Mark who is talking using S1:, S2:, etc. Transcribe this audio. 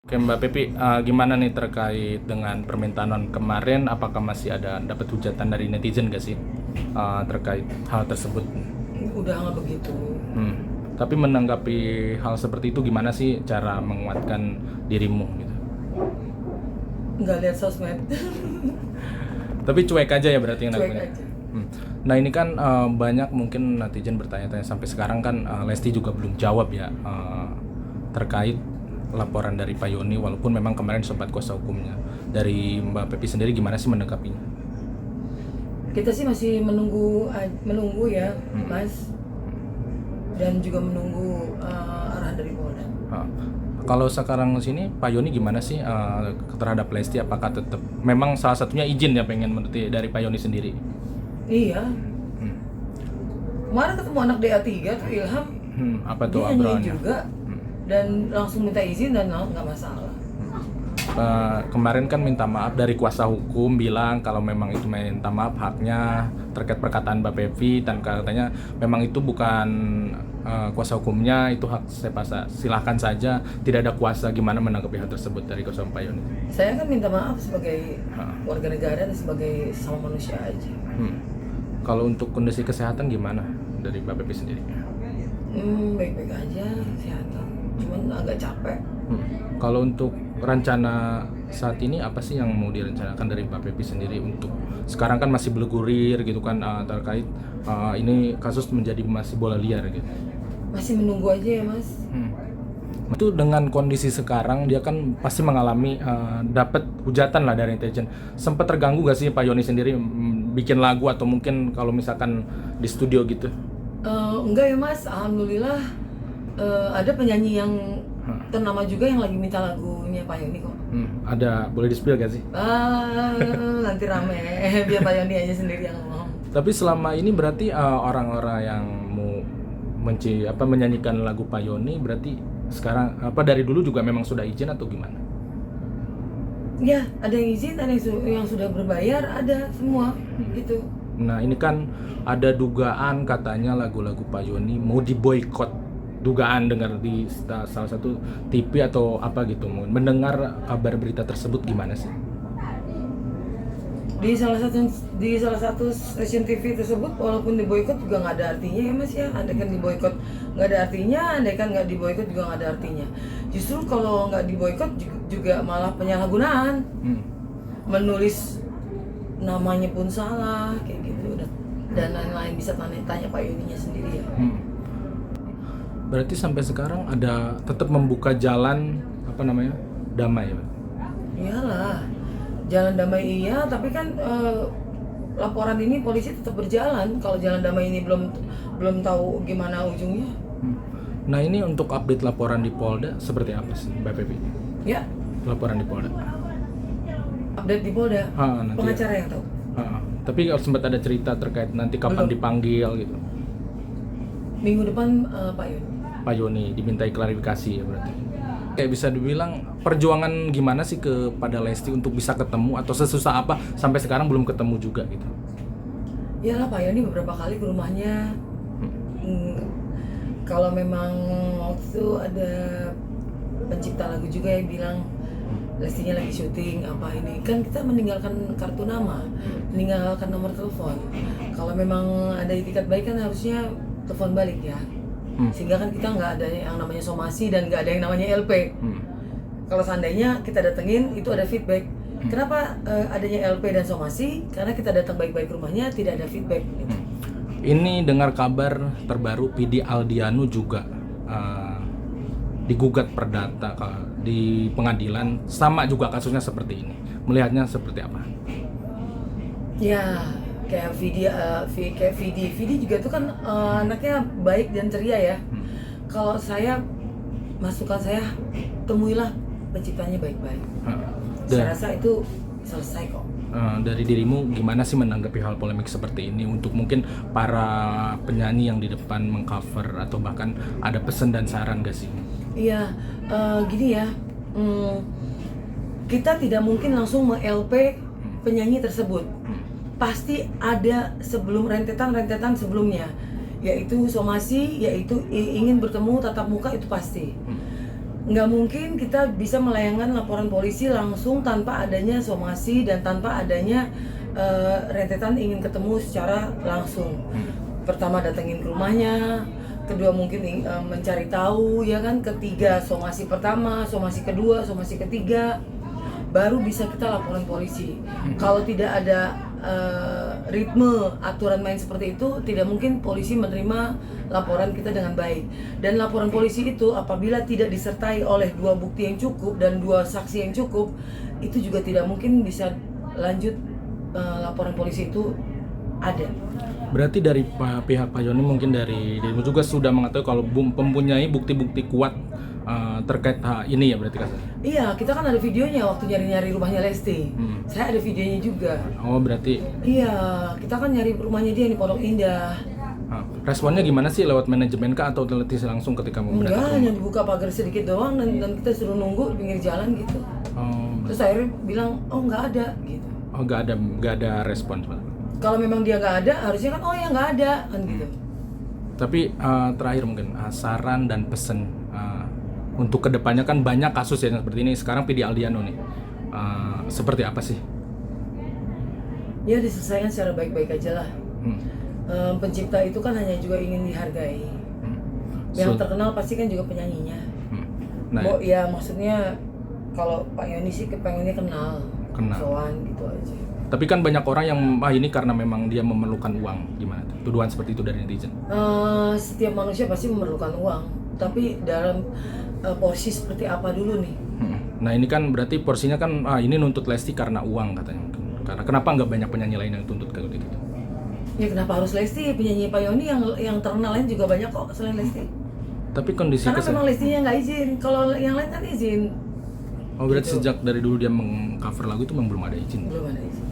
S1: Oke Mbak Pepi, gimana nih terkait dengan permintaan kemarin? Apakah masih ada dapat hujatan dari netizen gak sih terkait hal tersebut?
S2: Udah nggak begitu.
S1: Hmm. Tapi menanggapi hal seperti itu gimana sih cara menguatkan dirimu gitu?
S2: Nggak lihat sosmed.
S1: Tapi cuek aja ya berarti yang
S2: Cuek
S1: namanya.
S2: aja.
S1: Nah ini kan banyak mungkin netizen bertanya-tanya sampai sekarang kan Lesti juga belum jawab ya terkait laporan dari Pak Yoni, walaupun memang kemarin sempat kuasa hukumnya. Dari Mbak Pepi sendiri gimana sih menanggapinya?
S2: Kita sih masih menunggu ya, Mas, dan juga menunggu arahan dari Polda.
S1: Kalau sekarang sini Pak Yoni gimana sih terhadap Lesti? Apakah tetap memang salah satunya izin ya pengen menurut dari Pak Yoni sendiri?
S2: Iya,
S1: Hmm.
S2: kemarin ketemu anak DA3 tuh Ilham,
S1: Apa tuh
S2: dia nyanyi
S1: obrolannya?
S2: juga dan langsung minta izin dan nggak masalah.
S1: Kemarin kan minta maaf dari kuasa hukum bilang kalau memang itu minta maaf haknya terkait perkataan Mbak Pevi dan katanya memang itu bukan kuasa hukumnya, itu hak silahkan saja, tidak ada kuasa. Gimana menanggapi hal tersebut dari kuasa hukum Pak Yoni?
S2: Saya kan minta maaf sebagai
S1: Hah.
S2: warga negara dan sebagai sama manusia aja.
S1: Kalau untuk kondisi kesehatan gimana dari Mbak Pevi sendiri?
S2: Baik-baik aja, kesehatan. Cuman agak capek.
S1: Kalau untuk rencana saat ini apa sih yang mau direncanakan dari Mbak Pepi sendiri untuk sekarang kan masih bergulir gitu kan terkait ini kasus menjadi masih bola liar gitu.
S2: Masih menunggu aja ya, Mas.
S1: Itu dengan kondisi sekarang dia kan pasti mengalami dapat hujatan lah dari netizen. Sempat terganggu gak sih Pak Yoni sendiri bikin lagu atau mungkin kalau misalkan di studio gitu?
S2: Enggak ya, Mas. Alhamdulillah ada penyanyi yang ternama juga yang lagi minta lagunya Pak Yoni kok.
S1: Ada boleh di-spill gak sih?
S2: Nanti rame. Biar Pak Yoni aja sendiri yang ngomong.
S1: Tapi selama ini berarti orang-orang yang mau menyanyikan lagu Pak Yoni berarti sekarang dari dulu juga memang sudah izin atau gimana?
S2: Ya, ada yang izin, ada yang sudah berbayar, ada semua gitu.
S1: Nah ini kan ada dugaan katanya lagu-lagu Pak Yoni mau diboykot, dugaan dengar di salah satu TV atau apa gitu. Mendengar kabar berita tersebut gimana sih?
S2: Di salah satu stasiun TV tersebut, walaupun diboykot juga nggak ada artinya ya, Mas ya. Andaikan diboykot nggak ada artinya, andaikan nggak diboykot juga nggak ada artinya. Justru kalau nggak diboykot juga malah penyalahgunaan. Menulis namanya pun salah kayak gitu, dan lain-lain. Bisa tanya Pak Yoninya sendiri ya.
S1: Berarti sampai sekarang ada tetap membuka jalan damai ya?
S2: Iyalah, jalan damai iya, tapi kan laporan ini polisi tetap berjalan. Kalau jalan damai ini belum tahu gimana ujungnya.
S1: Nah ini untuk update laporan di Polda seperti apa sih Mbak Pepi?
S2: Ya,
S1: Laporan di Polda.
S2: update di Polda.
S1: Nanti
S2: Pengacara
S1: ya.
S2: yang tahu.
S1: Tapi kalau sempat ada cerita terkait nanti kapan
S2: Belum.
S1: dipanggil gitu.
S2: Minggu depan Pak Yoni.
S1: Pak Yoni dimintai klarifikasi ya berarti. Kayak bisa dibilang perjuangan gimana sih kepada Lesti untuk bisa ketemu atau sesusah apa sampai sekarang belum ketemu juga gitu.
S2: Iyalah, Pak Yoni beberapa kali ke rumahnya. Kalau memang waktu itu ada pencipta lagu juga yang bilang Lestinya lagi syuting apa ini, kan kita meninggalkan kartu nama, meninggalkan nomor telepon. Kalau memang ada itikat baik kan harusnya telepon balik ya, sehingga kan kita nggak ada yang namanya somasi dan nggak ada yang namanya LP. Kalau seandainya kita datengin itu ada feedback. Kenapa adanya LP dan somasi? Karena kita datang baik-baik ke rumahnya tidak ada feedback gitu.
S1: Ini dengar kabar terbaru Vidi Aldiano juga digugat perdata di pengadilan, sama juga kasusnya seperti ini. Melihatnya seperti apa?
S2: Ya, kayak Vidi juga tuh kan anaknya baik dan ceria ya. Kalau masukan saya, temuilah penciptanya baik-baik. Saya rasa itu selesai kok.
S1: Dari dirimu gimana sih menanggapi hal polemik seperti ini untuk mungkin para penyanyi yang di depan mengcover atau bahkan ada pesan dan saran gak sih?
S2: Iya, gini ya, kita tidak mungkin langsung LP penyanyi tersebut. Pasti ada rentetan sebelumnya, yaitu somasi, yaitu ingin bertemu tatap muka, itu pasti. nggak mungkin kita bisa melayangkan laporan polisi langsung tanpa adanya somasi dan tanpa adanya rentetan ingin ketemu secara langsung. Pertama datengin ke rumahnya, kedua mungkin mencari tahu ya kan, ketiga somasi pertama, somasi kedua, somasi ketiga, baru bisa kita laporan polisi. Kalau tidak ada ritme aturan main seperti itu, tidak mungkin polisi menerima laporan kita dengan baik. Dan laporan polisi itu apabila tidak disertai oleh 2 bukti yang cukup dan 2 saksi yang cukup, itu juga tidak mungkin bisa lanjut. Laporan polisi itu ada.
S1: Berarti dari pihak Pak Yoni mungkin dari dirimu juga sudah mengetahui kalau mempunyai bukti-bukti kuat terkait ini ya berarti kasar.
S2: Iya, kita kan ada videonya waktu nyari-nyari rumahnya Lesti. Saya ada videonya juga.
S1: Oh berarti.
S2: Iya, kita kan nyari rumahnya dia di Pondok Indah.
S1: Responnya gimana sih, lewat manajemen kah atau teliti langsung ketika mau
S2: Enggak,
S1: mendatangi?
S2: hanya dibuka pagar sedikit doang dan kita suruh nunggu di pinggir jalan gitu. Terus akhirnya bilang, oh nggak ada gitu.
S1: Oh nggak ada respon sebenarnya.
S2: Kalau memang dia nggak ada, harusnya kan oh ya nggak ada kan gitu.
S1: Tapi terakhir mungkin saran dan pesan untuk kedepannya, kan banyak kasus yang seperti ini sekarang. Pidi Aldiano nih seperti apa sih?
S2: Ya diselesaikan secara baik-baik aja lah. Pencipta itu kan hanya juga ingin dihargai. Yang terkenal pasti kan juga penyanyinya.
S1: Nah,
S2: Ya maksudnya kalau Pak Yoni sih kepengennya kenal. Soan gitu aja.
S1: Tapi kan banyak orang yang ini karena memang dia memerlukan uang, gimana tuh? Tuduhan seperti itu dari netizen.
S2: Setiap manusia pasti memerlukan uang, tapi dalam porsi seperti apa dulu nih?
S1: Nah ini kan berarti porsinya kan ini nuntut Lesti karena uang katanya mungkin. Karena kenapa nggak banyak penyanyi lain yang tuntut kayak gitu?
S2: Ya kenapa harus Lesti? Penyanyi Pak Yoni yang terkenal lain juga banyak kok selain Lesti.
S1: Tapi kondisi
S2: Karena memang Lestinya nggak izin, kalau yang lain kan izin.
S1: Oh berarti
S2: gitu.
S1: sejak dari dulu dia meng-cover lagu itu memang belum ada izin?
S2: Belum ada izin.